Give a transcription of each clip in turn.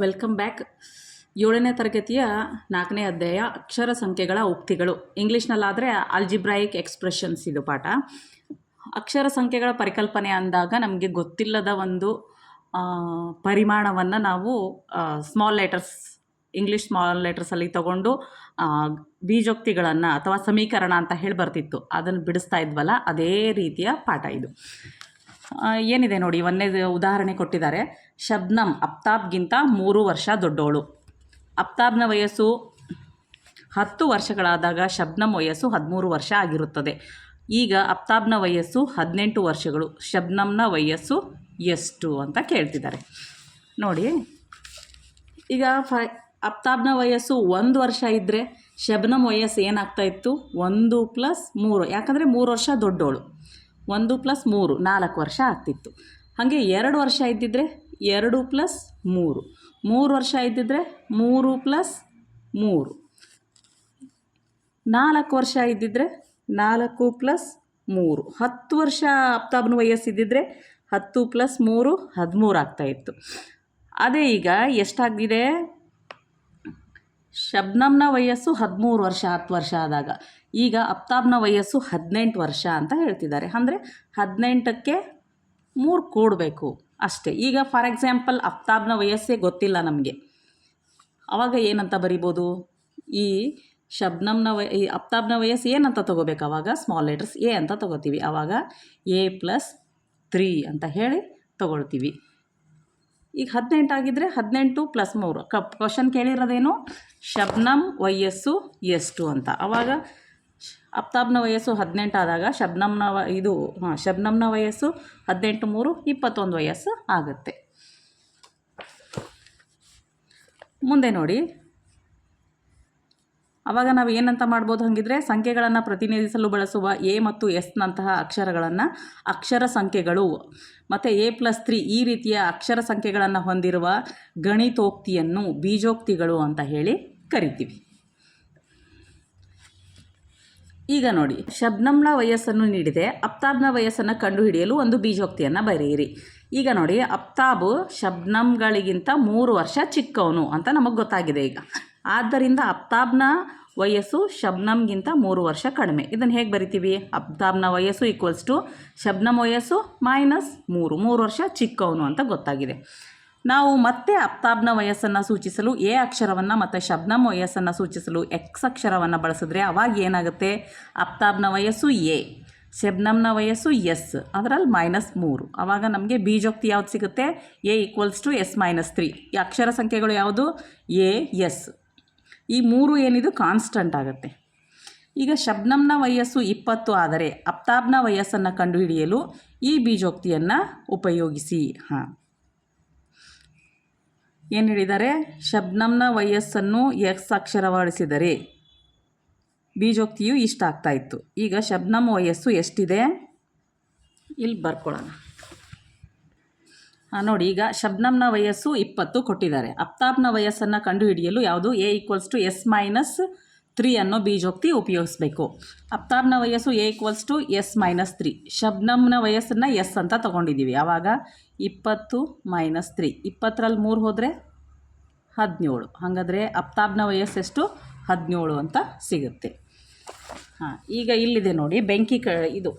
Welcome back. 7ನೇ ತರಗತಿಯ 4ನೇ ಅಧ್ಯಾಯ ಅಕ್ಷರ ಸಂಖ್ಯೆಗಳ ಉಕ್ತಿಗಳು. ಇಂಗ್ಲೀಷ್ನಲ್ಲಾದರೆ ಆಲ್ಜಿಬ್ರಾಯಿಕ್ ಎಕ್ಸ್ಪ್ರೆಷನ್ಸ್ ಇದು ಪಾಠ. ಅಕ್ಷರ ಸಂಖ್ಯೆಗಳ ಪರಿಕಲ್ಪನೆ ಅಂದಾಗ ನಮಗೆ ಗೊತ್ತಿಲ್ಲದ ಒಂದು ಪರಿಮಾಣವನ್ನು ನಾವು ಸ್ಮಾಲ್ ಲೆಟರ್ಸ್, ಇಂಗ್ಲೀಷ್ ಸ್ಮಾಲ್ ಲೆಟರ್ಸಲ್ಲಿ ತಗೊಂಡು ಬೀಜೋಕ್ತಿಗಳನ್ನು ಅಥವಾ ಸಮೀಕರಣ ಅಂತ ಹೇಳಿ ಬರ್ತಿತ್ತು, ಅದನ್ನು ಬಿಡಿಸ್ತಾ ಇದ್ವಲ್ಲ, ಅದೇ ರೀತಿಯ ಪಾಠ ಇದು. ಏನಿದೆ ನೋಡಿ, ಒಂದೇ ಉದಾಹರಣೆ ಕೊಟ್ಟಿದ್ದಾರೆ. ಶಬ್ನಮ್ ಅಫ್ತಾಬ್ಗಿಂತ 3 ವರ್ಷ ದೊಡ್ಡೋಳು. ಅಫ್ತಾಬ್ನ ವಯಸ್ಸು 10 ವರ್ಷಗಳಾದಾಗ ಶಬ್ನಮ್ ವಯಸ್ಸು 13 ವರ್ಷ ಆಗಿರುತ್ತದೆ. ಈಗ ಅಫ್ತಾಬ್ನ ವಯಸ್ಸು 18 ವರ್ಷಗಳು. ಶಬ್ನಮ್ನ ವಯಸ್ಸು ಎಷ್ಟು ಅಂತ ಕೇಳ್ತಿದ್ದಾರೆ ನೋಡಿ. ಈಗ ಅಫ್ತಾಬ್ನ ವಯಸ್ಸು 1 ವರ್ಷ ಇದ್ದರೆ ಶಬ್ನಮ್ ವಯಸ್ಸು ಏನಾಗ್ತಾಯಿತ್ತು? 1 + 3, ಯಾಕಂದರೆ 3 ವರ್ಷ ದೊಡ್ಡೋಳು. 1 + 3 4 ವರ್ಷ ಆಗ್ತಿತ್ತು. ಹಾಗೆ 2 ವರ್ಷ ಇದ್ದಿದ್ದರೆ 2 + 3, 3 ವರ್ಷ ಇದ್ದಿದ್ದರೆ 3 + 3, 4 ವರ್ಷ ಇದ್ದಿದ್ದರೆ 4 + 3, 10 ವರ್ಷ ಅಫ್ತಾಬ್ನ ವಯಸ್ಸಿದ್ದಿದ್ರೆ 10 + 3 13 ಆಗ್ತಾಯಿತ್ತು. ಅದೇ ಈಗ ಎಷ್ಟಾಗಿದೆ? ಶಬ್ನಮ್ನ ವಯಸ್ಸು 13 ವರ್ಷ 10 ವರ್ಷ ಆದಾಗ. ಈಗ ಅಫ್ತಾಬ್ನ ವಯಸ್ಸು 18 ವರ್ಷ ಅಂತ ಹೇಳ್ತಿದ್ದಾರೆ. ಅಂದರೆ 18ಕ್ಕೆ 3 ಕೂಡಬೇಕು ಅಷ್ಟೇ. ಈಗ ಫಾರ್ ಎಕ್ಸಾಂಪಲ್ ಅಫ್ತಾಬ್ನ ವಯಸ್ಸೇ ಗೊತ್ತಿಲ್ಲ ನಮಗೆ, ಆವಾಗ ಏನಂತ ಬರಿಬೋದು? ಈ ಶಬ್ನಮ್ನ ಈ ಅಫ್ತಾಬ್ನ ವಯಸ್ಸು ಏನಂತ ತೊಗೋಬೇಕು? ಆವಾಗ ಸ್ಮಾಲ್ ಲೆಟರ್ಸ್ ಎ ಅಂತ ತೊಗೋತೀವಿ. ಆವಾಗ A + 3 ಅಂತ ಹೇಳಿ ತೊಗೊಳ್ತೀವಿ. ಈಗ 18 ಆಗಿದ್ದರೆ 18 + 3. ಕ್ವಶನ್ ಕೇಳಿರೋದೇನು? ಶಬ್ನಮ್ ವಯಸ್ಸು ಎಷ್ಟು ಅಂತ. ಆವಾಗ ಅಫ್ತಾಬ್ನ ವಯಸ್ಸು 18 ಆದಾಗ ಶಬ್ನಮ್ನ ವಯಸ್ಸು 18 3 21 ವಯಸ್ಸು ಆಗುತ್ತೆ. ಮುಂದೆ ನೋಡಿ, ಆವಾಗ ನಾವು ಏನಂತ ಮಾಡ್ಬೋದು? ಹಾಗಿದ್ರೆ ಸಂಖ್ಯೆಗಳನ್ನು ಪ್ರತಿನಿಧಿಸಲು ಬಳಸುವ ಎ ಮತ್ತು ಎಸ್ ನಂತಹ ಅಕ್ಷರಗಳನ್ನು ಅಕ್ಷರ ಸಂಖ್ಯೆಗಳು ಮತ್ತು A + 3 ಈ ರೀತಿಯ ಅಕ್ಷರ ಸಂಖ್ಯೆಗಳನ್ನು ಹೊಂದಿರುವ ಗಣಿತೋಕ್ತಿಯನ್ನು ಬೀಜೋಕ್ತಿಗಳು ಅಂತ ಹೇಳಿ ಕರಿತೀವಿ. ಈಗ ನೋಡಿ, ಶಬ್ನಮ್ನ ವಯಸ್ಸನ್ನು ನೀಡಿದೆ, ಅಫ್ತಾಬ್ನ ವಯಸ್ಸನ್ನು ಕಂಡುಹಿಡಿಯಲು ಒಂದು ಬೀಜೋಕ್ತಿಯನ್ನು ಬರೆಯಿರಿ. ಈಗ ನೋಡಿ, ಅಫ್ತಾಬ್ ಶಬ್ನಮ್ಗಳಿಗಿಂತ 3 ವರ್ಷ ಚಿಕ್ಕವನು ಅಂತ ನಮಗೆ ಗೊತ್ತಾಗಿದೆ ಈಗ. ಆದ್ದರಿಂದ ಅಫ್ತಾಬ್ನ ವಯಸ್ಸು ಶಬ್ನಮ್ಗಿಂತ 3 ವರ್ಷ ಕಡಿಮೆ. ಇದನ್ನು ಹೇಗೆ ಬರಿತೀವಿ? ಅಫ್ತಾಬ್ನ ವಯಸ್ಸು = ಶಬ್ನಮ್ ವಯಸ್ಸು -3 ವರ್ಷ ಚಿಕ್ಕವನು ಅಂತ ಗೊತ್ತಾಗಿದೆ. ನಾವು ಮತ್ತೆ ಅಫ್ತಾಬ್ನ ವಯಸ್ಸನ್ನು ಸೂಚಿಸಲು ಎ ಅಕ್ಷರವನ್ನು ಮತ್ತು ಶಬ್ನಮ್ ವಯಸ್ಸನ್ನು ಸೂಚಿಸಲು X ಅಕ್ಷರವನ್ನು ಬಳಸಿದ್ರೆ ಅವಾಗ ಏನಾಗುತ್ತೆ? ಅಫ್ತಾಬ್ನ ವಯಸ್ಸು A, ಶಬ್ನಮ್ನ ವಯಸ್ಸು S, ಅದರಲ್ಲಿ -3. ಆವಾಗ ನಮಗೆ ಬೀಜೋಕ್ತಿ ಯಾವ್ದು ಸಿಗುತ್ತೆ? A = S - 3. ಈ ಅಕ್ಷರ ಸಂಖ್ಯೆಗಳು ಯಾವುದು? A, S. ಈ 3 ಏನಿದು ಕಾನ್ಸ್ಟಂಟ್ ಆಗುತ್ತೆ. ಈಗ ಶಬ್ನಮ್ನ ವಯಸ್ಸು 20 ಆದರೆ ಅಫ್ತಾಬ್ನ ವಯಸ್ಸನ್ನು ಕಂಡುಹಿಡಿಯಲು ಈ ಬೀಜೋಕ್ತಿಯನ್ನು ಉಪಯೋಗಿಸಿ. ಏನು ಹೇಳಿದ್ದಾರೆ? ಶಬ್ನಮ್ನ ವಯಸ್ಸನ್ನು X ಅಕ್ಷರ ಬಳಸಿದರೆ ಬೀಜೋಕ್ತಿಯು ಇಷ್ಟ ಆಗ್ತಾಯಿತ್ತು. ಈಗ ಶಬ್ನಮ್ ವಯಸ್ಸು ಎಷ್ಟಿದೆ? ಇಲ್ಲಿ ಬರ್ಕೊಳ್ಳೋಣ ನೋಡಿ. ಈಗ ಶಬ್ನಮ್ನ ವಯಸ್ಸು 20 ಕೊಟ್ಟಿದ್ದಾರೆ. ಅಫ್ತಾಬ್ನ ವಯಸ್ಸನ್ನು ಕಂಡುಹಿಡಿಯಲು ಯಾವುದು? A = S - 3 ಅನ್ನೋ ಬೀಜೋಕ್ತಿ ಉಪಯೋಗಿಸ್ಬೇಕು. ಅಫ್ತಾಬ್ನ ವಯಸ್ಸು A = S - 3, ಶಬ್ನಮ್ನ ವಯಸ್ಸನ್ನು S ಅಂತ ತೊಗೊಂಡಿದ್ದೀವಿ. ಆವಾಗ 20 - 3, 20ರಲ್ಲಿ 3 ಹೋದರೆ 17. ಹಾಗಾದರೆ ಅಫ್ತಾಬ್ನ ವಯಸ್ಸೆಷ್ಟು? 17 ಅಂತ ಸಿಗುತ್ತೆ. ಈಗ ಇಲ್ಲಿದೆ ನೋಡಿ, ಇದು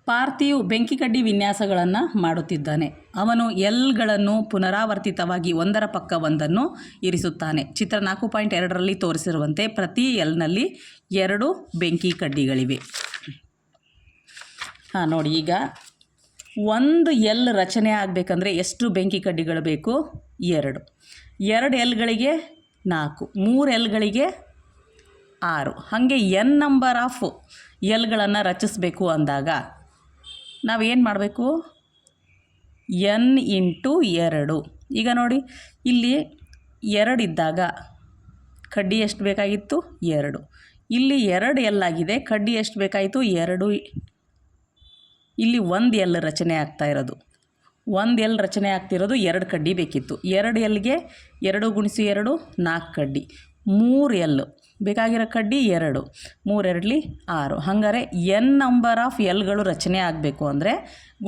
ಪಾರ್ಥಿಯು ಬೆಂಕಿ ಕಡ್ಡಿ ವಿನ್ಯಾಸಗಳನ್ನು ಮಾಡುತ್ತಿದ್ದಾನೆ. ಅವನು ಎಲ್ಗಳನ್ನು ಪುನರಾವರ್ತಿತವಾಗಿ ಒಂದರ ಪಕ್ಕ ಒಂದನ್ನು ಇರಿಸುತ್ತಾನೆ. ಚಿತ್ರ 4.2ರಲ್ಲಿ ತೋರಿಸಿರುವಂತೆ ಪ್ರತಿ ಎಲ್ನಲ್ಲಿ 2 ಬೆಂಕಿ ಕಡ್ಡಿಗಳಿವೆ. ನೋಡಿ, ಈಗ ಒಂದು ಎಲ್ ರಚನೆ ಆಗಬೇಕಂದ್ರೆ ಎಷ್ಟು ಬೆಂಕಿ ಕಡ್ಡಿಗಳು ಬೇಕು? 2 ಎಲ್ಗಳಿಗೆ 4, 3 ಎಲ್ಗಳಿಗೆ 6. ಹಾಗೆ n ನಂಬರ್ ಆಫ್ ಎಲ್ಗಳನ್ನು ರಚಿಸಬೇಕು ಅಂದಾಗ ನಾವೇನು ಮಾಡಬೇಕು? n × 2. ಈಗ ನೋಡಿ, ಇಲ್ಲಿ 2 ಇದ್ದಾಗ ಕಡ್ಡಿ ಎಷ್ಟು ಬೇಕಾಗಿತ್ತು? 2. ಇಲ್ಲಿ 2 ಎಲ್ ಆಗಿದೆ, ಕಡ್ಡಿ ಎಷ್ಟು ಬೇಕಾಯಿತು? 2. ಇಲ್ಲಿ 1 ಎಲ್ ರಚನೆ ಆಗ್ತಾ ಇರೋದು, 1 ಎಲ್ ರಚನೆ ಆಗ್ತಿರೋದು 2 ಕಡ್ಡಿ ಬೇಕಿತ್ತು. 2 ಎಲ್ಗೆ 2 × 2 4 ಕಡ್ಡಿ, 3 ಎಲ್ ಬೇಕಾಗಿರೋ ಕಡ್ಡಿ 2, 3 2 6. ಹಾಗಾದರೆ ಎನ್ ನಂಬರ್ ಆಫ್ ಎಲ್ಗಳು ರಚನೆ ಆಗಬೇಕು ಅಂದರೆ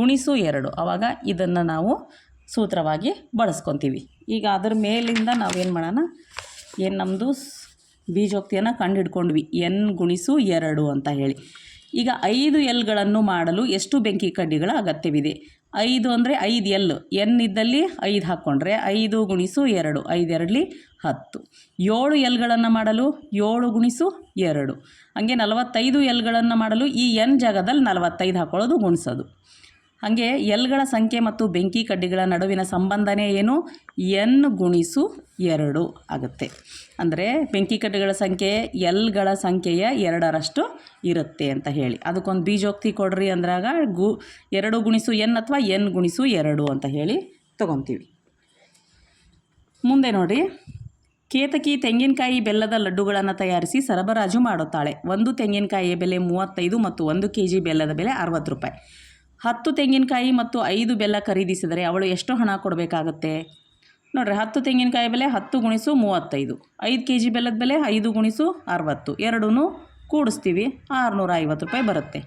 ಗುಣಿಸು 2. ಆವಾಗ ಇದನ್ನು ನಾವು ಸೂತ್ರವಾಗಿ ಬಳಸ್ಕೊತೀವಿ. ಈಗ ಅದರ ಮೇಲಿಂದ ನಾವೇನು ಮಾಡೋಣ, ಏನು ನಮ್ಮದು ಬೀಜೋಕ್ತಿಯನ್ನು ಕಂಡುಹಿಡ್ಕೊಂಡ್ವಿ, ಎನ್ ಗುಣಿಸು 2 ಅಂತ ಹೇಳಿ. ಈಗ 5 ಎಲ್ಗಳನ್ನು ಮಾಡಲು ಎಷ್ಟು ಬೆಂಕಿ ಕಡ್ಡಿಗಳ ಅಗತ್ಯವಿದೆ? 5 ಅಂದರೆ 5 ಎಲ್, ಎನ್ ಇದ್ದಲ್ಲಿ 5 ಹಾಕ್ಕೊಂಡ್ರೆ 5 ಗುಣಿಸು 2, 5 2 10. 7 ಎಲ್ಗಳನ್ನು ಮಾಡಲು 7 ಗುಣಿಸು 2, ಹಾಗೆ 45 ಎಲ್ಗಳನ್ನು ಮಾಡಲು ಈ ಎನ್ ಜಾಗದಲ್ಲಿ 45 ಹಾಕ್ಕೊಳ್ಳೋದು, ಗುಣಿಸೋದು. ಹಾಗೆ ಎಲ್ಗಳ ಸಂಖ್ಯೆ ಮತ್ತು ಬೆಂಕಿ ಕಡ್ಡಿಗಳ ನಡುವಿನ ಸಂಬಂಧನೇ ಏನು? ಎನ್ ಗುಣಿಸು 2 ಆಗುತ್ತೆ. ಅಂದರೆ ಬೆಂಕಿ ಕಡ್ಡಿಗಳ ಸಂಖ್ಯೆ ಎಲ್ಗಳ ಸಂಖ್ಯೆಯ 2ರಷ್ಟು ಇರುತ್ತೆ ಅಂತ ಹೇಳಿ. ಅದಕ್ಕೊಂದು ಬೀಜೋಕ್ತಿ ಕೊಡ್ರಿ ಅಂದ್ರಾಗ 2 ಗುಣಿಸು ಎನ್ ಅಥವಾ ಎನ್ ಗುಣಿಸು 2 ಅಂತ ಹೇಳಿ ತೊಗೊತೀವಿ. ಮುಂದೆ ನೋಡಿ, ಕೇತಕಿ ತೆಂಗಿನಕಾಯಿ ಬೆಲ್ಲದ ಲಡ್ಡುಗಳನ್ನು ತಯಾರಿಸಿ ಸರಬರಾಜು ಮಾಡುತ್ತಾಳೆ. ಒಂದು ತೆಂಗಿನಕಾಯಿಯ ಬೆಲೆ 35 ಮತ್ತು 1 kg ಬೆಲ್ಲದ ಬೆಲೆ 60 ರೂಪಾಯಿ. 10 ತೆಂಗಿನಕಾಯಿ ಮತ್ತು 5 ಬೆಲ್ಲ ಖರೀದಿಸಿದರೆ ಅವಳು ಎಷ್ಟು ಹಣ ಕೊಡಬೇಕಾಗುತ್ತೆ? ನೋಡಿರಿ, 10 ತೆಂಗಿನಕಾಯಿ ಬೆಲೆ 10 ಗುಣಿಸು 35, 5 kg ಬೆಲ್ಲದ ಬೆಲೆ 5 ಗುಣಿಸು 60, ಎರಡೂ ಕೂಡಿಸ್ತೀವಿ, 650 ರೂಪಾಯಿ ಬರುತ್ತೆ.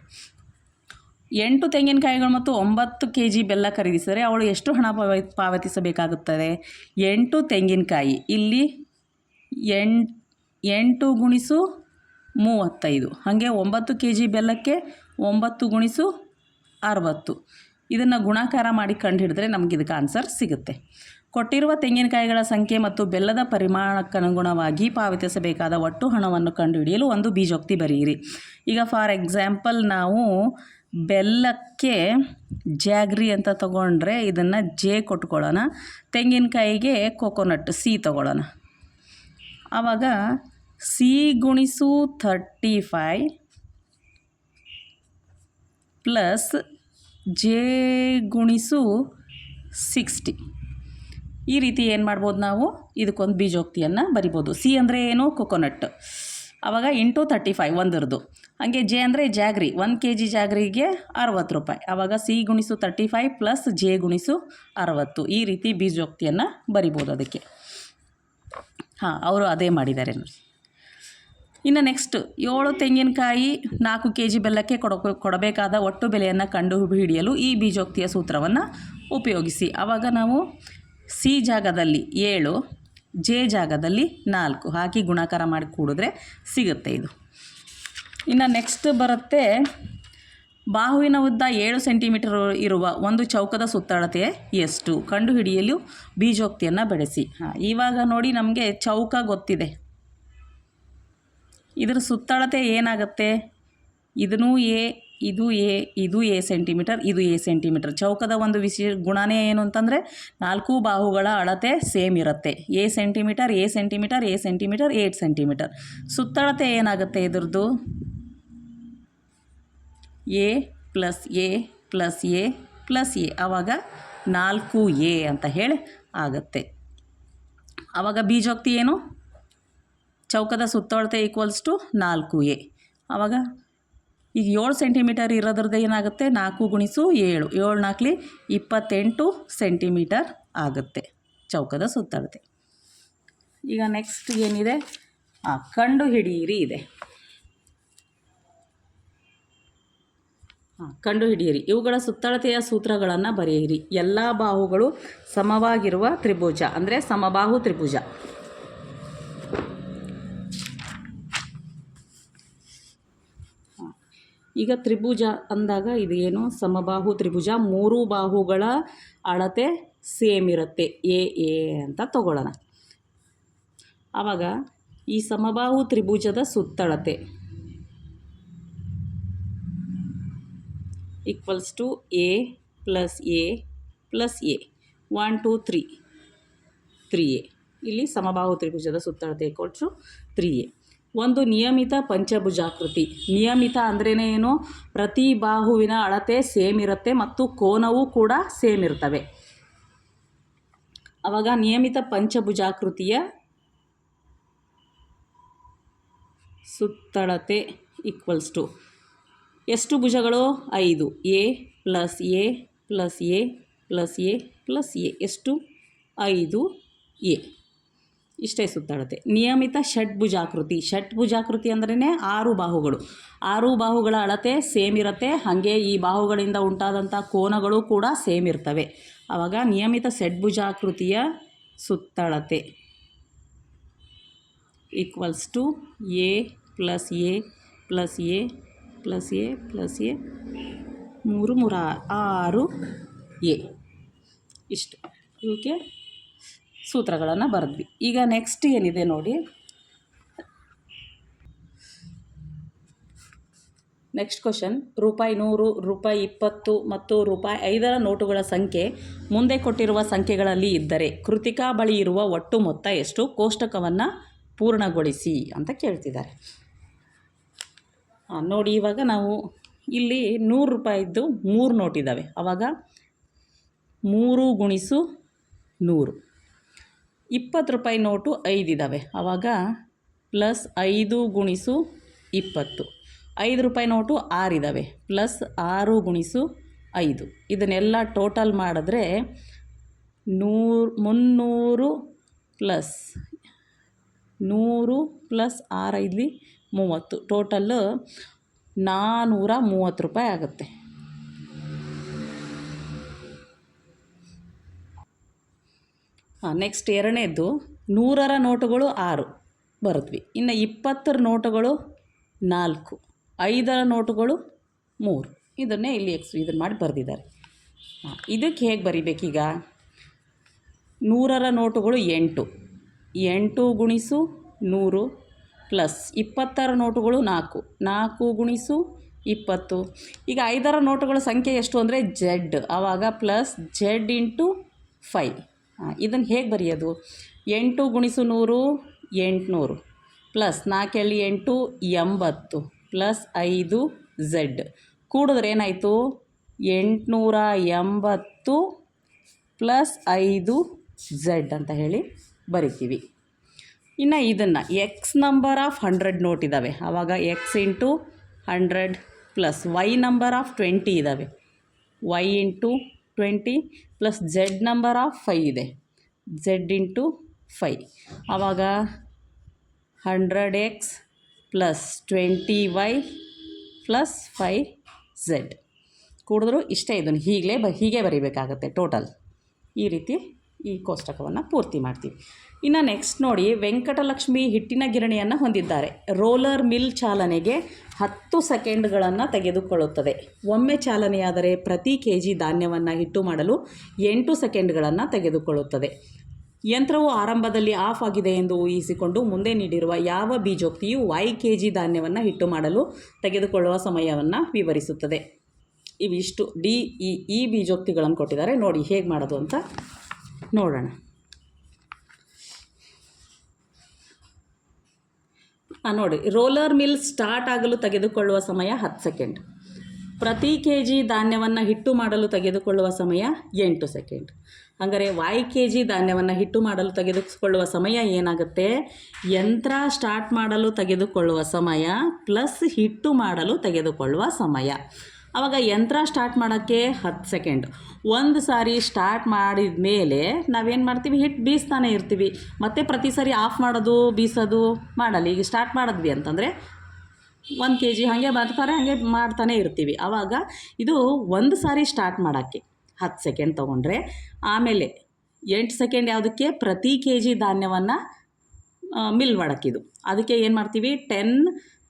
8 ತೆಂಗಿನಕಾಯಿಗಳು ಮತ್ತು 9 kg ಬೆಲ್ಲ ಖರೀದಿಸಿದರೆ ಅವಳು ಎಷ್ಟು ಹಣ ಪಾವತಿಸಬೇಕಾಗುತ್ತದೆ? 8 ತೆಂಗಿನಕಾಯಿ ಇಲ್ಲಿ 8 ಗುಣಿಸು 35, ಹಾಗೆ 9 kg ಬೆಲ್ಲಕ್ಕೆ 9 ಗುಣಿಸು 60. ಇದನ್ನು ಗುಣಾಕಾರ ಮಾಡಿ ಕಂಡುಹಿಡಿದ್ರೆ ನಮಗೆ ಇದಕ್ಕೆ ಆನ್ಸರ್ ಸಿಗುತ್ತೆ. ಕೊಟ್ಟಿರುವ ತೆಂಗಿನಕಾಯಿಗಳ ಸಂಖ್ಯೆ ಮತ್ತು ಬೆಲ್ಲದ ಪರಿಮಾಣಕ್ಕನುಗುಣವಾಗಿ ಪಾವತಿಸಬೇಕಾದ ಒಟ್ಟು ಹಣವನ್ನು ಕಂಡುಹಿಡಿಯಲು ಒಂದು ಬೀಜೋಕ್ತಿ ಬರೆಯಿರಿ. ಈಗ ಫಾರ್ ಎಕ್ಸಾಂಪಲ್ ನಾವು ಬೆಲ್ಲಕ್ಕೆ ಜಾಗ್ರಿ ಅಂತ ತಗೊಂಡ್ರೆ ಇದನ್ನು ಜೆ ಕೊಟ್ಕೊಳ್ಳೋಣ, ತೆಂಗಿನಕಾಯಿಗೆ ಕೊಕೊನಟ್ ಸಿ ತಗೊಳ್ಳೋಣ. ಆವಾಗ ಸಿ ಗುಣಿಸು 35 ಪ್ಲಸ್ ಜೆ ಗುಣಿಸು 60. ಈ ರೀತಿ ಏನು ಮಾಡ್ಬೋದು, ನಾವು ಇದಕ್ಕೊಂದು ಬೀಜೋಕ್ತಿಯನ್ನು ಬರಿಬೋದು. ಸಿ ಅಂದರೆ ಏನು? ಕೊಕೊನಟ್. ಆವಾಗ ಇಂಟು 35 ಒಂದರದು. ಹಾಗೆ ಜೆ ಅಂದರೆ ಜಾಗ್ರಿ, 1 kg ಜಾಗ್ರಿಗೆ 60 ರೂಪಾಯಿ. ಆವಾಗ ಸಿ ಗುಣಿಸು 35 ಪ್ಲಸ್ ಜೆ ಗುಣಿಸು 60. ಈ ರೀತಿ ಬೀಜೋಕ್ತಿಯನ್ನು ಬರಿಬೋದು ಅದಕ್ಕೆ. ಅವರು ಅದೇ ಮಾಡಿದ್ದಾರೆ ನೋಡಿ. ಇನ್ನು ನೆಕ್ಸ್ಟ್, 7 ತೆಂಗಿನಕಾಯಿ 4 kg ಬೆಲ್ಲಕ್ಕೆ ಕೊಡಬೇಕಾದ ಒಟ್ಟು ಬೆಲೆಯನ್ನು ಕಂಡುಹಿಡಿಯಲು ಈ ಬೀಜೋಕ್ತಿಯ ಸೂತ್ರವನ್ನು ಉಪಯೋಗಿಸಿ. ಆವಾಗ ನಾವು ಸಿ ಜಾಗದಲ್ಲಿ 7, ಜೆ ಜಾಗದಲ್ಲಿ 4 ಹಾಕಿ ಗುಣಾಕಾರ ಮಾಡಿ ಕೂಡಿದ್ರೆ ಸಿಗುತ್ತೆ ಇದು. ಇನ್ನು ನೆಕ್ಸ್ಟ್ ಬರುತ್ತೆ, ಬಾಹುವಿನ ಉದ್ದ 7 ಸೆಂಟಿಮೀಟರ್ ಇರುವ ಒಂದು ಚೌಕದ ಸುತ್ತಳತೆ ಎಷ್ಟು? ಕಂಡುಹಿಡಿಯಲು ಬೀಜೋಕ್ತಿಯನ್ನು ಬಳಸಿ. ಇವಾಗ ನೋಡಿ, ನಮಗೆ ಚೌಕ ಗೊತ್ತಿದೆ, ಇದರ ಸುತ್ತಳತೆ ಏನಾಗುತ್ತೆ? ಇದೂ ಎ, ಇದು ಎ, ಇದು ಎ ಸೆಂಟಿಮೀಟರ್, ಇದು ಎ ಸೆಂಟಿಮೀಟರ್. ಚೌಕದ ಒಂದು ಗುಣನೇ ಏನು ಅಂತಂದರೆ 4 ಬಾಹುಗಳ ಅಳತೆ ಸೇಮ್ ಇರುತ್ತೆ. A centimetre, a centimetre, a centimetre, 8 centimetre. ಸುತ್ತಳತೆ ಏನಾಗುತ್ತೆ ಇದ್ರದ್ದು? A plus a plus a plus a, ಆವಾಗ 4a ಅಂತ ಹೇಳಿ ಆಗುತ್ತೆ. ಆವಾಗ ಬೀಜೋಕ್ತಿ ಏನು? ಚೌಕದ ಸುತ್ತಳತೆ ಈಕ್ವಲ್ಸ್ ಟು 4a. ಆವಾಗ ಈಗ 7 ಸೆಂಟಿಮೀಟರ್ ಇರೋದ್ರದ್ದು ಏನಾಗುತ್ತೆ? 4 ಗುಣಿಸು 7, 7 4 28 ಸೆಂಟಿಮೀಟರ್ ಆಗುತ್ತೆ ಚೌಕದ ಸುತ್ತಳತೆ. ಈಗ ನೆಕ್ಸ್ಟ್ ಏನಿದೆ? ಕಂಡು ಹಿಡಿಯಿರಿ ಇದೆ. ಕಂಡುಹಿಡಿಯಿರಿ. ಇವುಗಳ ಸುತ್ತಳತೆಯ ಸೂತ್ರಗಳನ್ನು ಬರೆಯಿರಿ. ಎಲ್ಲ ಬಾಹುಗಳು ಸಮವಾಗಿರುವ ತ್ರಿಭುಜ ಅಂದರೆ ಸಮಬಾಹು ತ್ರಿಭುಜ. ಈಗ ತ್ರಿಭುಜ ಅಂದಾಗ ಇದು ಏನು? ಸಮಬಾಹು ತ್ರಿಭುಜ. 3 ಬಾಹುಗಳ ಅಳತೆ ಸೇಮ್ ಇರುತ್ತೆ, ಎ ಎ ಅಂತ ತಗೊಳ್ಳೋಣ. ಆವಾಗ ಈ ಸಮಬಾಹು ತ್ರಿಭುಜದ ಸುತ್ತಳತೆ equals to a plus a plus a, 1 2 3 3a. ಇಲ್ಲಿ ಸಮಬಾಹು ತ್ರಿಭುಜದ ಸುತ್ತಳತೆ ಈಕ್ವಲ್ಸ್ ಟು 3a. ಒಂದು ನಿಯಮಿತ ಪಂಚಭುಜಾಕೃತಿ. ನಿಯಮಿತ ಅಂದ್ರೇ ಏನು? ಪ್ರತಿ ಬಾಹುವಿನ ಅಳತೆ ಸೇಮ್ ಇರುತ್ತೆ ಮತ್ತು ಕೋನವೂ ಕೂಡ ಸೇಮ್ ಇರ್ತವೆ. ಆವಾಗ ನಿಯಮಿತ ಪಂಚಭುಜಾಕೃತಿಯ ಸುತ್ತಳತೆ ಈಕ್ವಲ್ಸ್ ಟು ಎಷ್ಟು ಭುಜಗಳು? 5. A plus a plus a plus a plus A ಎಷ್ಟು? 5a. ಇಷ್ಟೇ ಸುತ್ತಳತೆ. ನಿಯಮಿತ ಷಡ್ಭುಜಾಕೃತಿ. ಷಡ್ಭುಜಾಕೃತಿ ಅಂದ್ರೇ 6 ಬಾಹುಗಳು. 6 ಬಾಹುಗಳ ಅಳತೆ ಸೇಮ್ ಇರುತ್ತೆ. ಹಾಗೆ ಈ ಬಾಹುಗಳಿಂದ ಉಂಟಾದಂಥ ಕೋನಗಳು ಕೂಡ ಸೇಮ್ ಇರ್ತವೆ. ಆವಾಗ ನಿಯಮಿತ ಷಡ್ಭುಜಾಕೃತಿಯ ಸುತ್ತಳತೆ equals to a plus a plus a plus a plus a 3 3 6 a. ಇಷ್ಟು ಇವಕ್ಕೆ ಸೂತ್ರಗಳನ್ನು ಬರೆದ್ವಿ. ಈಗ ನೆಕ್ಸ್ಟ್ ಏನಿದೆ ನೋಡಿ, ನೆಕ್ಸ್ಟ್ ಕ್ವಶನ್. ₹100, ₹20 ಮತ್ತು ₹5 ನೋಟುಗಳ ಸಂಖ್ಯೆ ಮುಂದೆ ಕೊಟ್ಟಿರುವ ಸಂಖ್ಯೆಗಳಲ್ಲಿ ಇದ್ದರೆ ಕೃತಿಕಾ ಬಳಿ ಇರುವ ಒಟ್ಟು ಮೊತ್ತ ಎಷ್ಟು? ಕೋಷ್ಟಕವನ್ನು ಪೂರ್ಣಗೊಳಿಸಿ ಅಂತ ಕೇಳ್ತಿದ್ದಾರೆ. ನೋಡಿ, ಇವಾಗ ನಾವು ಇಲ್ಲಿ ₹100 3 ನೋಟ್ ಇದ್ದಾವೆ. ಆವಾಗ 3 × 100. ₹20 ನೋಟು 5 ಇದ್ದಾವೆ. ಆವಾಗ +5 × 20. ₹5 ನೋಟು 6 ಇದ್ದಾವೆ. +6 × 5. ಇದನ್ನೆಲ್ಲ ಟೋಟಲ್ ಮಾಡಿದ್ರೆ 300 + 100 + 6 5 30. ಟೋಟಲ್ ₹430 ಆಗುತ್ತೆ. ನೆಕ್ಸ್ಟ್ ಎರಡನೇದು 100ರ ನೋಟುಗಳು 6 ಬರುತ್ತವೆ. ಇನ್ನು 20ರ ನೋಟುಗಳು 4, 5ರ ನೋಟುಗಳು 3. ಇದನ್ನೇ ಇಲ್ಲಿ ಇದನ್ನು ಮಾಡಿ ಬರೆದಿದ್ದಾರೆ. ಇದಕ್ಕೆ ಹೇಗೆ ಬರಿಬೇಕೀಗ? 100ರ ನೋಟುಗಳು 8 × 100 ಪ್ಲಸ್ 20ರ ನೋಟುಗಳು 4 × 20. ಈಗ 5ರ ನೋಟುಗಳ ಸಂಖ್ಯೆ ಎಷ್ಟು ಅಂದರೆ Z. ಆವಾಗ +Z × 5. ಇದನ್ನು ಹೇಗೆ ಬರೆಯೋದು? 8 × 100 800 ಪ್ಲಸ್ 4 8 80 ಪ್ಲಸ್ 5 Z ಕೂಡಿದ್ರೆ ಏನಾಯಿತು? 880 ಪ್ಲಸ್ 5 Z ಅಂತ ಹೇಳಿ ಬರಿತೀವಿ. ಇನ್ನು ಇದನ್ನು X ನಂಬರ್ ಆಫ್ 100 ನೋಟ್ ಇದ್ದಾವೆ. ಆವಾಗ X × 100 plus Y number of 20 ಇದ್ದಾವೆ. Y × 20 plus Z number of 5 ಇದೆ. Z × 5. ಆವಾಗ 100X plus 20Y plus 5Z ಕೂಡಿದ್ರು ಇಷ್ಟೇ. ಇದನ್ನು ಹೀಗೆ ಬರೀಬೇಕಾಗತ್ತೆ ಟೋಟಲ್. ಈ ರೀತಿ ಈ ಕೋಷ್ಟಕವನ್ನು ಪೂರ್ತಿ ಮಾಡ್ತೀವಿ. ಇನ್ನು ನೆಕ್ಸ್ಟ್ ನೋಡಿ, ವೆಂಕಟಲಕ್ಷ್ಮಿ ಹಿಟ್ಟಿನ ಗಿರಣಿಯನ್ನು ಹೊಂದಿದ್ದಾರೆ. ರೋಲರ್ ಮಿಲ್ ಚಾಲನೆಗೆ 10 ಸೆಕೆಂಡ್ಗಳನ್ನು ತೆಗೆದುಕೊಳ್ಳುತ್ತದೆ. ಒಮ್ಮೆ ಚಾಲನೆಯಾದರೆ ಪ್ರತಿ kg ಧಾನ್ಯವನ್ನು ಹಿಟ್ಟು ಮಾಡಲು 8 ಸೆಕೆಂಡ್ಗಳನ್ನು ತೆಗೆದುಕೊಳ್ಳುತ್ತದೆ. ಯಂತ್ರವು ಆರಂಭದಲ್ಲಿ ಆಫ್ ಆಗಿದೆ ಎಂದು ಊಹಿಸಿಕೊಂಡು ಮುಂದೆ ನೀಡಿರುವ ಯಾವ ಬೀಜೋಕ್ತಿಯು y kg ಧಾನ್ಯವನ್ನು ಹಿಟ್ಟು ಮಾಡಲು ತೆಗೆದುಕೊಳ್ಳುವ ಸಮಯವನ್ನು ವಿವರಿಸುತ್ತದೆ? ಇವಿಷ್ಟು ಈ ಬೀಜೋಕ್ತಿಗಳನ್ನು ಕೊಟ್ಟಿದ್ದಾರೆ. ನೋಡಿ ಹೇಗೆ ಮಾಡೋದು ಅಂತ ನೋಡೋಣ. ನೋಡಿ, ರೋಲರ್ ಮಿಲ್ ಸ್ಟಾರ್ಟ್ ಆಗಲು ತೆಗೆದುಕೊಳ್ಳುವ ಸಮಯ 10 ಸೆಕೆಂಡ್. ಪ್ರತಿ kg ಧಾನ್ಯವನ್ನು ಹಿಟ್ಟು ಮಾಡಲು ತೆಗೆದುಕೊಳ್ಳುವ ಸಮಯ 8 ಸೆಕೆಂಡ್. ಹಾಗಾದರೆ y kg ಧಾನ್ಯವನ್ನು ಹಿಟ್ಟು ಮಾಡಲು ತೆಗೆದುಕೊಳ್ಳುವ ಸಮಯ ಏನಾಗುತ್ತೆ? ಯಂತ್ರ ಸ್ಟಾರ್ಟ್ ಮಾಡಲು ತೆಗೆದುಕೊಳ್ಳುವ ಸಮಯ ಪ್ಲಸ್ ಹಿಟ್ಟು ಮಾಡಲು ತೆಗೆದುಕೊಳ್ಳುವ ಸಮಯ. ಆವಾಗ ಯಂತ್ರ ಸ್ಟಾರ್ಟ್ ಮಾಡೋಕ್ಕೆ 10 ಸೆಕೆಂಡ್. ಒಂದು ಸಾರಿ ಸ್ಟಾರ್ಟ್ ಮಾಡಿದ ಮೇಲೆ ನಾವೇನು ಮಾಡ್ತೀವಿ? ಹಿಟ್ಟು ಬೀಸ್ತಾನೆ ಇರ್ತೀವಿ. ಮತ್ತು ಪ್ರತಿ ಸಾರಿ ಆಫ್ ಮಾಡೋದು ಬೀಸೋದು ಮಾಡಲ್ಲ. ಈಗ ಸ್ಟಾರ್ಟ್ ಮಾಡಿದ್ವಿ ಅಂತಂದರೆ 1 kg ಹಾಗೆ ಹಾಗೆ ಮಾಡ್ತಾನೆ ಇರ್ತೀವಿ. ಆವಾಗ ಇದು ಒಂದು ಸಾರಿ ಸ್ಟಾರ್ಟ್ ಮಾಡೋಕ್ಕೆ 10 ಸೆಕೆಂಡ್ ತೊಗೊಂಡ್ರೆ, ಆಮೇಲೆ 8 ಸೆಕೆಂಡ್ ಯಾವುದಕ್ಕೆ? ಪ್ರತಿ kg ಧಾನ್ಯವನ್ನು ಮಿಲ್ ಮಾಡೋಕ್ಕಿದು. ಅದಕ್ಕೆ ಏನು ಮಾಡ್ತೀವಿ? 10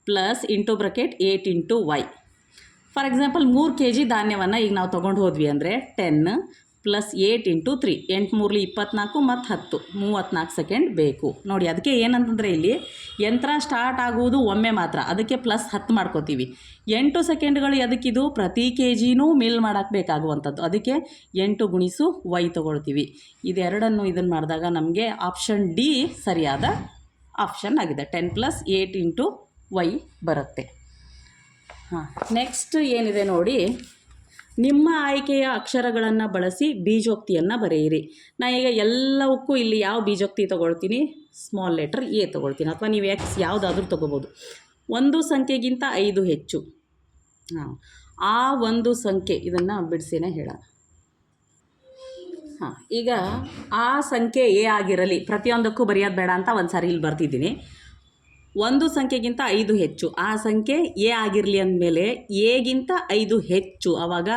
plus into bracket 8 × y. For example 3 kg ಧಾನ್ಯವನ್ನು ಈಗ ನಾವು ತೊಗೊಂಡು ಹೋದ್ವಿ ಅಂದರೆ 10 ಪ್ಲಸ್ 8 × 3 8 3 24 ಮತ್ತು 10 34 ಸೆಕೆಂಡ್ ಬೇಕು. ನೋಡಿ, ಅದಕ್ಕೆ ಏನಂತಂದರೆ ಇಲ್ಲಿ ಯಂತ್ರ ಸ್ಟಾರ್ಟ್ ಆಗುವುದು ಒಮ್ಮೆ ಮಾತ್ರ, ಅದಕ್ಕೆ +10 ಮಾಡ್ಕೋತೀವಿ. 8 ಸೆಕೆಂಡ್ಗಳು ಅದಕ್ಕಿದು ಪ್ರತಿ kgನೂ ಮಿಲ್ ಮಾಡೋಕ್ಕೆ ಬೇಕಾಗುವಂಥದ್ದು. ಅದಕ್ಕೆ 8 × y ತೊಗೊಳ್ತೀವಿ. ಇದೆರಡನ್ನು ಇದನ್ನು ಮಾಡಿದಾಗ ನಮಗೆ ಆಪ್ಷನ್ ಡಿ ಸರಿಯಾದ ಆಪ್ಷನ್ ಆಗಿದೆ. 10 ಪ್ಲಸ್ 8 × y ಬರುತ್ತೆ. ನೆಕ್ಸ್ಟ್ ಏನಿದೆ ನೋಡಿ, ನಿಮ್ಮ ಆಯ್ಕೆಯ ಅಕ್ಷರಗಳನ್ನು ಬಳಸಿ ಬೀಜೋಕ್ತಿಯನ್ನು ಬರೆಯಿರಿ. ನಾ ಈಗ ಎಲ್ಲವಕ್ಕೂ ಇಲ್ಲಿ ಯಾವ ಬೀಜೋಕ್ತಿ ತೊಗೊಳ್ತೀನಿ? ಸ್ಮಾಲ್ ಲೆಟರ್ ಎ ತೊಗೊಳ್ತೀನಿ, ಅಥವಾ ನೀವು X ಯಾವುದಾದ್ರೂ ತೊಗೋಬೋದು. ಒಂದು ಸಂಖ್ಯೆಗಿಂತ 5 ಹೆಚ್ಚು. ಆ ಒಂದು ಸಂಖ್ಯೆ, ಇದನ್ನು ಬಿಡಿಸಿನೇ ಹೇಳೋಣ. ಹಾಂ, ಈಗ ಆ ಸಂಖ್ಯೆ ಎ ಆಗಿರಲಿ, ಪ್ರತಿಯೊಂದಕ್ಕೂ ಬರೆಯೋದು ಬೇಡ ಅಂತ ಒಂದು ಸಾರಿ ಇಲ್ಲಿ ಬರ್ತಿದ್ದೀನಿ. ಒಂದು ಸಂಖ್ಯೆಗಿಂತ 5 ಹೆಚ್ಚು, ಆ ಸಂಖ್ಯೆ ಎ ಆಗಿರಲಿ ಅಂದಮೇಲೆ ಎಗಿಂತ 5 ಹೆಚ್ಚು, ಆವಾಗ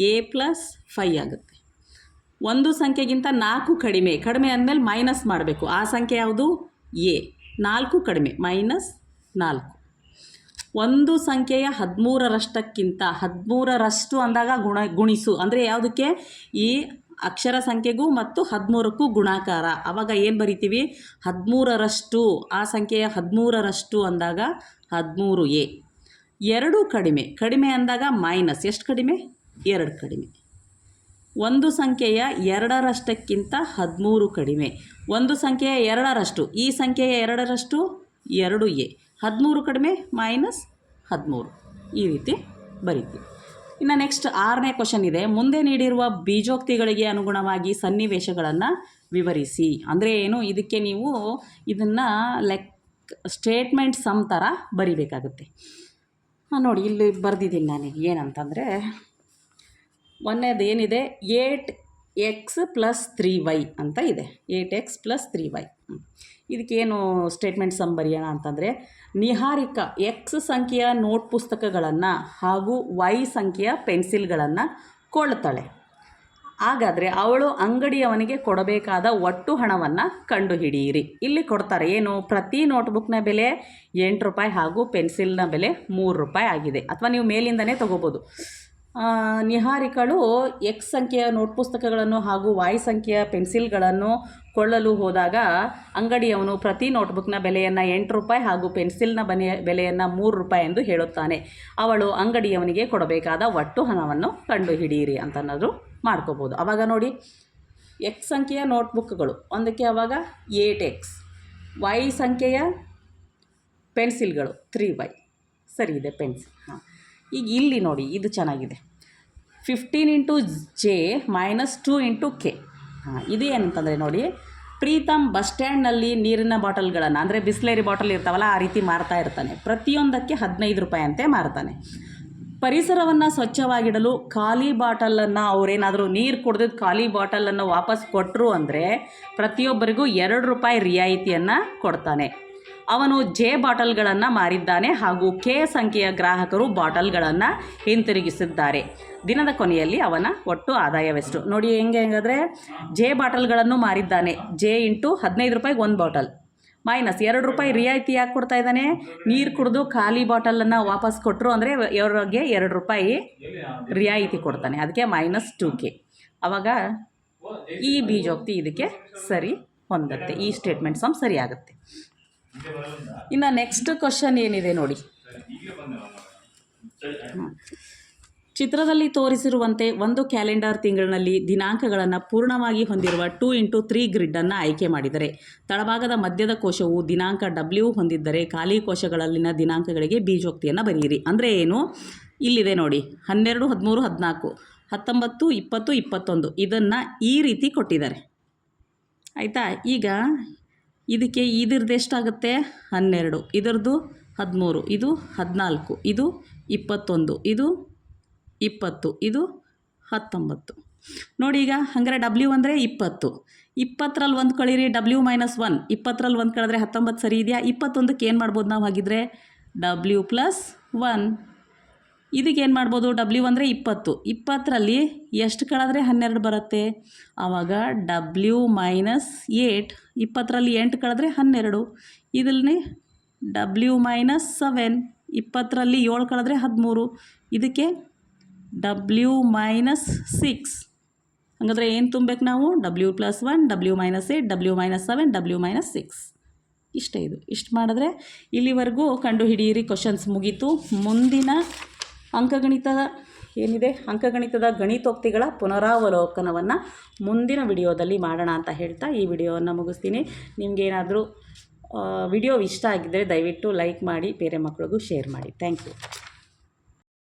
ಎ ಪ್ಲಸ್ 5 ಆಗುತ್ತೆ. ಒಂದು ಸಂಖ್ಯೆಗಿಂತ 4 ಕಡಿಮೆ, ಕಡಿಮೆ ಅಂದಮೇಲೆ ಮೈನಸ್ ಮಾಡಬೇಕು. ಆ ಸಂಖ್ಯೆ ಯಾವುದು? ಎ. 4 ಕಡಿಮೆ -4. ಒಂದು ಸಂಖ್ಯೆಯ 13ರಷ್ಟಕ್ಕಿಂತ 13ರಷ್ಟು ಅಂದಾಗ ಗುಣಿಸು, ಅಂದರೆ ಯಾವುದಕ್ಕೆ? ಈ ಅಕ್ಷರ ಸಂಖ್ಯೆಗೂ ಮತ್ತು 13ಕ್ಕೂ ಗುಣಾಕಾರ. ಆವಾಗ ಏನು ಬರಿತೀವಿ? 13ರಷ್ಟು. ಆ ಸಂಖ್ಯೆಯ 13ರಷ್ಟು ಅಂದಾಗ 13a. 2 ಕಡಿಮೆ, ಕಡಿಮೆ ಅಂದಾಗ ಮೈನಸ್. ಎಷ್ಟು ಕಡಿಮೆ? 2 ಕಡಿಮೆ. ಒಂದು ಸಂಖ್ಯೆಯ 2ರಷ್ಟಕ್ಕಿಂತ 13 ಕಡಿಮೆ. ಒಂದು ಸಂಖ್ಯೆಯ 2ರಷ್ಟು, ಈ ಸಂಖ್ಯೆಯ 2ರಷ್ಟು 2a. 13 ಕಡಿಮೆ -13. ಈ ರೀತಿ ಬರೀತೀವಿ. ಇನ್ನು ನೆಕ್ಸ್ಟ್ 6ನೇ ಕ್ವಶನ್ ಇದೆ. ಮುಂದೆ ನೀಡಿರುವ ಬೀಜೋಕ್ತಿಗಳಿಗೆ ಅನುಗುಣವಾಗಿ ಸನ್ನಿವೇಶಗಳನ್ನು ವಿವರಿಸಿ. ಅಂದರೆ ಏನು? ಇದಕ್ಕೆ ನೀವು ಇದನ್ನು ಸ್ಟೇಟ್ಮೆಂಟ್ ಸಮ್ ಥರ ಬರಿಬೇಕಾಗುತ್ತೆ. ನೋಡಿ, ಇಲ್ಲಿ ಬರೆದಿದ್ದೀನಿ ನಾನು. ಏನಂತಂದರೆ, ಒಂದೇದು ಏನಿದೆ, 8x + 3y ಅಂತ ಇದೆ. 8x + 3y. ಇದಕ್ಕೇನು ಸ್ಟೇಟ್ಮೆಂಟ್ ಸಮ್ ಬರೆಯೋಣ ಅಂತಂದರೆ, ನಿಹಾರಿಕಾ X ಸಂಖ್ಯೆಯ ನೋಟ್ ಪುಸ್ತಕಗಳನ್ನು ಹಾಗೂ Y ಸಂಖ್ಯೆಯ ಪೆನ್ಸಿಲ್ಗಳನ್ನು ಕೊಳ್ಳುತ್ತಾಳೆ. ಹಾಗಾದರೆ ಅವಳು ಅಂಗಡಿಯವನಿಗೆ ಕೊಡಬೇಕಾದ ಒಟ್ಟು ಹಣವನ್ನು ಕಂಡುಹಿಡಿಯಿರಿ. ಇಲ್ಲಿ ಕೊಡ್ತಾರೆ ಏನು? ಪ್ರತಿ ನೋಟ್ಬುಕ್ನ ಬೆಲೆ 8 ರೂಪಾಯಿ ಹಾಗೂ ಪೆನ್ಸಿಲ್ನ ಬೆಲೆ 3 ರೂಪಾಯಿ ಆಗಿದೆ. ಅಥವಾ ನೀವು ಮೇಲಿಂದನೇ ತೊಗೋಬೋದು. ನಿಹಾರಿಕಳು X ಸಂಖ್ಯೆಯ ನೋಟ್ ಪುಸ್ತಕಗಳನ್ನು ಹಾಗೂ Y ಸಂಖ್ಯೆಯ ಪೆನ್ಸಿಲ್ಗಳನ್ನು ಕೊಳ್ಳಲು ಹೋದಾಗ ಅಂಗಡಿಯವನು ಪ್ರತಿ ನೋಟ್ಬುಕ್ನ ಬೆಲೆಯನ್ನು 8 ರೂಪಾಯಿ ಹಾಗೂ ಪೆನ್ಸಿಲ್ನ ಬೆಲೆಯನ್ನು 3 ರೂಪಾಯಿ ಎಂದು ಹೇಳುತ್ತಾನೆ. ಅವಳು ಅಂಗಡಿಯವನಿಗೆ ಕೊಡಬೇಕಾದ ಒಟ್ಟು ಹಣವನ್ನು ಕಂಡುಹಿಡಿಯಿರಿ ಅಂತನಾದರೂ ಮಾಡ್ಕೋಬೋದು. ಆವಾಗ ನೋಡಿ, X ಸಂಖ್ಯೆಯ ನೋಟ್ಬುಕ್ಗಳು ಒಂದಕ್ಕೆ ಆವಾಗ 8x, Y ಸಂಖ್ಯೆಯ ಪೆನ್ಸಿಲ್ಗಳು 3y. ಸರಿ ಇದೆ ಪೆನ್ಸಿಲ್. ಹಾಂ, ಈಗ ಇಲ್ಲಿ ನೋಡಿ, ಇದು ಚೆನ್ನಾಗಿದೆ. 15 × j - 2 × k. ಹಾಂ, ಇದು ಏನಂತಂದರೆ ನೋಡಿ, ಪ್ರೀತಮ್ ಬಸ್ ಸ್ಟ್ಯಾಂಡ್ನಲ್ಲಿ ನೀರಿನ ಬಾಟಲ್ಗಳನ್ನು, ಅಂದರೆ ಬಿಸ್ಲೇರಿ ಬಾಟಲ್ ಇರ್ತಾವಲ್ಲ, ಆ ರೀತಿ ಮಾರ್ತಾ ಇರ್ತಾನೆ. ಪ್ರತಿಯೊಂದಕ್ಕೆ 15 ರೂಪಾಯಿ ಅಂತೆ ಮಾರ್ತಾನೆ. ಪರಿಸರವನ್ನು ಸ್ವಚ್ಛವಾಗಿಡಲು ಖಾಲಿ ಬಾಟಲನ್ನು, ಅವರೇನಾದರೂ ನೀರು ಕುಡಿದಿದ್ದು ಖಾಲಿ ಬಾಟಲನ್ನು ವಾಪಸ್ ಕೊಟ್ಟರು ಅಂದರೆ ಪ್ರತಿಯೊಬ್ಬರಿಗೂ 2 ರೂಪಾಯಿ ರಿಯಾಯಿತಿಯನ್ನು ಕೊಡ್ತಾನೆ. ಅವನು ಜೆ ಬಾಟಲ್ಗಳನ್ನು ಮಾರಿದ್ದಾನೆ ಹಾಗೂ ಕೆ ಸಂಖ್ಯೆಯ ಗ್ರಾಹಕರು ಬಾಟಲ್ಗಳನ್ನು ಹಿಂತಿರುಗಿಸಿದ್ದಾರೆ. ದಿನದ ಕೊನೆಯಲ್ಲಿ ಅವನ ಒಟ್ಟು ಆದಾಯವೆಷ್ಟು? ನೋಡಿ ಹೆಂಗಾದರೆ, ಜೆ ಬಾಟಲ್ಗಳನ್ನು ಮಾರಿದ್ದಾನೆ, ಜೆ ಇಂಟು 15 ರೂಪಾಯಿಗೆ ಒಂದು ಬಾಟಲ್, ಮೈನಸ್ 2 ರೂಪಾಯಿ ರಿಯಾಯಿತಿ ಯಾಕೆ ಕೊಡ್ತಾ ಇದ್ದಾನೆ? ನೀರು ಕುಡಿದು ಖಾಲಿ ಬಾಟಲನ್ನು ವಾಪಸ್ ಕೊಟ್ಟರು ಅಂದರೆ ಅವ್ರಿಗೆ 2 ರೂಪಾಯಿ ರಿಯಾಯಿತಿ ಕೊಡ್ತಾನೆ, ಅದಕ್ಕೆ -2k. ಆವಾಗ ಈ ಬೀಜೋಕ್ತಿ ಇದಕ್ಕೆ ಸರಿ ಹೊಂದುತ್ತೆ. ಈ ಸ್ಟೇಟ್ಮೆಂಟ್ ಸಮ್ ಸರಿ ಆಗುತ್ತೆ. ಇನ್ನು ನೆಕ್ಸ್ಟ್ ಕ್ವಶನ್ ಏನಿದೆ ನೋಡಿ. ಚಿತ್ರದಲ್ಲಿ ತೋರಿಸಿರುವಂತೆ ಒಂದು ಕ್ಯಾಲೆಂಡರ್ ತಿಂಗಳಿನಲ್ಲಿ ದಿನಾಂಕಗಳನ್ನು ಪೂರ್ಣವಾಗಿ ಹೊಂದಿರುವ 2 × 3 ಗ್ರಿಡ್ಡನ್ನು ಆಯ್ಕೆ ಮಾಡಿದರೆ ತಳಭಾಗದ ಮಧ್ಯದ ಕೋಶವು ದಿನಾಂಕ W ಹೊಂದಿದ್ದರೆ ಖಾಲಿ ಕೋಶಗಳಲ್ಲಿನ ದಿನಾಂಕಗಳಿಗೆ ಬೀಜೋಕ್ತಿಯನ್ನು ಬರೆಯಿರಿ. ಅಂದರೆ ಏನು? ಇಲ್ಲಿದೆ ನೋಡಿ, 12, 13, 14, 19, 20, 21 ಇದನ್ನು ಈ ರೀತಿ ಕೊಟ್ಟಿದ್ದಾರೆ. ಆಯಿತಾ? ಈಗ ಇದಕ್ಕೆ ಇದ್ರದ್ದು ಎಷ್ಟಾಗುತ್ತೆ? 12, ಇದರದ್ದು 13, ಇದು 14, ಇದು 21, ಇದು 20, ಇದು 19. ನೋಡಿ, ಈಗ ಹಂಗಾರೆ W ಅಂದರೆ 20. 20ರಲ್ಲಿ ಒಂದು ಕಳೀರಿ, W - 1. 20ರಲ್ಲಿ ಒಂದು ಕಳೆದ್ರೆ 19 ಸರಿ ಇದೆಯಾ? 21ಕ್ಕೆ ಏನು ಮಾಡ್ಬೋದು ನಾವು? ಹಾಗಿದ್ರೆ W + 1. ಇದಕ್ಕೆ ಏನು ಮಾಡ್ಬೋದು? W ಅಂದರೆ 20. 20ರಲ್ಲಿ ಎಷ್ಟು ಕಳೆದ್ರೆ 12 ಬರುತ್ತೆ? ಆವಾಗ W - 8. 20ರಲ್ಲಿ 8 ಕಳೆದ್ರೆ 12. ಇದರಲ್ಲಿ W - 7. 20ರಲ್ಲಿ 7 ಕಳೆದ್ರೆ 13. ಇದಕ್ಕೆ W - 6. ಹಾಗಾದರೆ ಏನು ತುಂಬಬೇಕು ನಾವು? W + 1, W - 8, W - 7, W - 6. ಇಷ್ಟೇ. ಇಷ್ಟು ಮಾಡಿದ್ರೆ ಇಲ್ಲಿವರೆಗೂ ಕಂಡುಹಿಡಿಯಿರಿ ಕ್ವಶನ್ಸ್ ಮುಗೀತು. ಮುಂದಿನ ಅಂಕಗಣಿತದ ಏನಿದೆ, ಅಂಕಗಣಿತದ ಗಣಿತೋಕ್ತಿಗಳ ಪುನರಾವಲೋಕನವನ್ನು ಮುಂದಿನ ವಿಡಿಯೋದಲ್ಲಿ ಮಾಡೋಣ ಅಂತ ಹೇಳ್ತಾ ಈ ವಿಡಿಯೋವನ್ನು ಮುಗಿಸ್ತೀನಿ. ನಿಮಗೇನಾದರೂ ವಿಡಿಯೋ ಇಷ್ಟ ಆಗಿದ್ದರೆ ದಯವಿಟ್ಟು ಲೈಕ್ ಮಾಡಿ, ಬೇರೆ ಮಕ್ಕಳಿಗೂ ಶೇರ್ ಮಾಡಿ. Thank you.